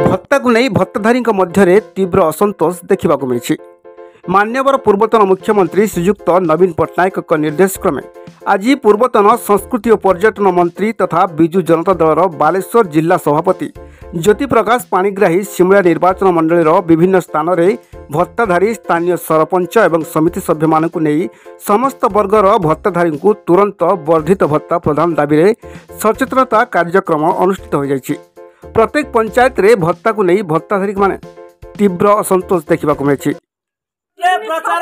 भत्ता को नहीं भत्ताधारी मध्य तीव्र असंतोष देखा मिली। मान्यवर पूर्वतन मुख्यमंत्री श्रीयुक्त नवीन पट्टनायक निर्देश क्रमे आज पूर्वतन संस्कृति और पर्यटन मंत्री तथा विजु जनता दलर बालेश्वर जिला सभापति ज्योति प्रकाश पाणिग्राही शिमला निर्वाचन मंडल विभिन्न स्थान में भत्ताधारी स्थानीय सरपंच एवं समिति सभ्य मानकु नहीं समस्त वर्गर भत्ताधारी को तुरंत वर्धित भत्ता प्रदान दाबी में सचेतनता कार्यक्रम अनुष्ठित हो जाइछि। प्रत्येक पंचायत रे भत्ता को नहीं भत्ताधारी माने तीव्र असंतोष देखा मिली। प्रचार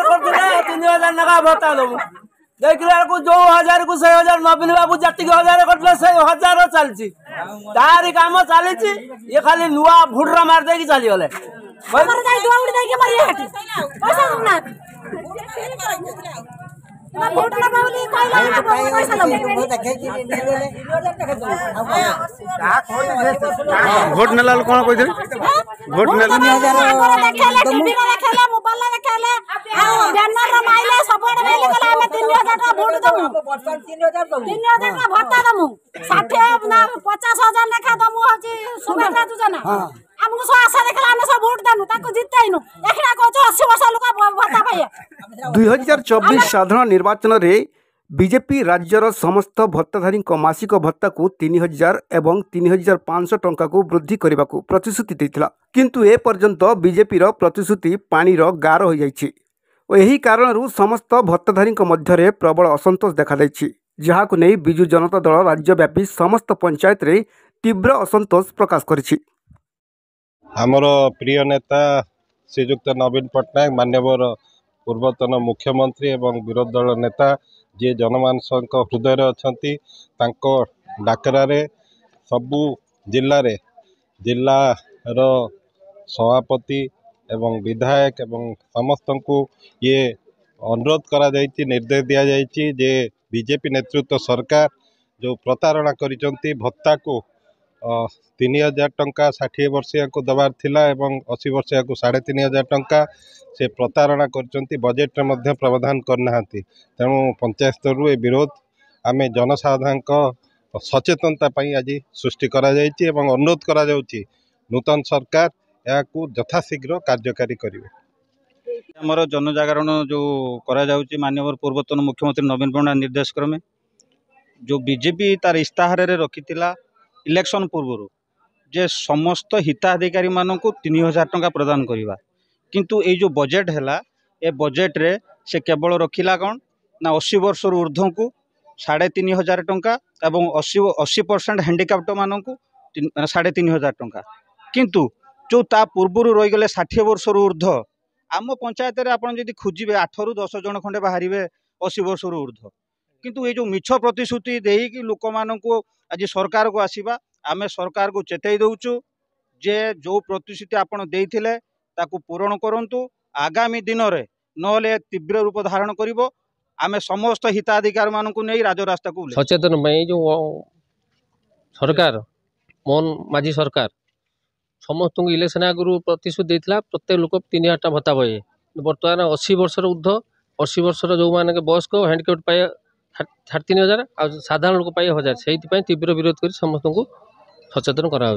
देखला को जो 1000 को 6000 नवीन बाबू जति 1000 करले से 1000 चलछि तारी काम चलछि। ये खाली नुआ भुडरा मार दे की चली गले हमर जाई दुआउडी दे के मारी हटी पैसा दउना भोट लगावली कहला पैसा दउ भोट नेला कोन कहि भोट नेला देखेला टीवी रे देखेला मोबाइल रे देखेला बैनर रे माइले सबोड माइले कहला हमें 3000 का वोट दमु 3000 का भत्ता दमु 60 ना 50000 लेखा दमु होची सुभद्रा योजना हमको सो आशा देखला हमें सब वोट देनु ताको जितैनु एकरा को 80 वर्ष लोक भत्ता पाए। 2024 साधारण निर्वाचन रे बीजेपी राज्यर समस्त भत्ताधारी मासिक भत्ता को 3000 एवं 3500 टंका को वृद्धि करने को प्रतिश्रुति देथिला, किंतु ए पर्यंत बीजेपी रो प्रतिश्रुति पानी रो गार हो जाइछि। यही कारणरू समस्त भत्ताधारी मध्य प्रबल असंतोष देखा दैछि, जहाँ को नहीं विजु जनता दल राज्यव्यापी समस्त पंचायत रे तीव्र असंतोष प्रकाश करिछि। आमर प्रिय नेता श्रीयुक्त नवीन पट्टनायक मान्यवर पूर्वतन मुख्यमंत्री एवं विरोधी दल नेता जी जनमानस हृदय अच्छी डाकरारे सबू जिलार सभापति एवं विधायक एवं समस्त को ये अनुरोध करा जायछि, निर्देश दिया जायछि जे बीजेपी नेतृत्व सरकार जो प्रतारणा करिसंती भत्ता को 3000 टंका 60 वर्षिया को दबार थिला एवं 80 वर्षिया को 3500 टंका से प्रतारणा करचंती बजेट में मध्य प्रावधान करना। तेणु पंचायत स्तर ए विरोध आम जनसाधारण सचेतनता आज सृष्टि करा जायछि एवं अनुरोध करा जाउछि नूतन सरकार याकू यथाशीघ्र कार्यकारी करिवे। हमर जनजागरण जो करा जाउछि माननीय पूर्वतन मुख्यमंत्री नवीन पट्टनायक निर्देश क्रमे जो बीजेपी तार इस्ताहार रे रखिथिला इलेक्शन पूर्व जे समस्त हिताधिकारी मानक 3000 टंका प्रदान करवा, किंतु ये जो बजेट है ए बजेट रे से केवल रखिला कौन ना 80 वर्ष ऊर्ध्व को 3500 टंका एवं 80% हैंडिकैप्ट मान को 3500 टंका, किंतु जो ता पूर्वर रहीगले 60 वर्ष ऊर्ध्व आम पंचायत रे आपन जदि खोजिबे 8 ରୁ 10 जन खंडे बाहरिबे 80 वर्ष ऊर्ध्व, किंतु ये जो मिछ प्रतिश्रुति देकी लोक मानक आज सरकार को आसीबा आमे सरकार को चेताई दउचु जे जो प्रतिश्रुति आपन देइथिले ताकू पूरण करंतु। आगामी दिन में नले तीव्र रूप धारण करिवो आमे समस्त हिताधिकारी मानकू नै राजरास्ता को सचेतन में जो सरकार मोहन माझी सरकार समस्त को इलेक्शन आगु प्रतिश्रुति देइथिला प्रत्येक लोक 3000 टंका भत्ता पाए। बर्तमान 80 वर्ष ऊर्ध्व 80 वर्ष जो माने बयस्क हैंडिकैप्ट पाए 3500 आ साधारण लोक पाए 1000 से तीव्र विरोध कर समस्त को सचेतन करा।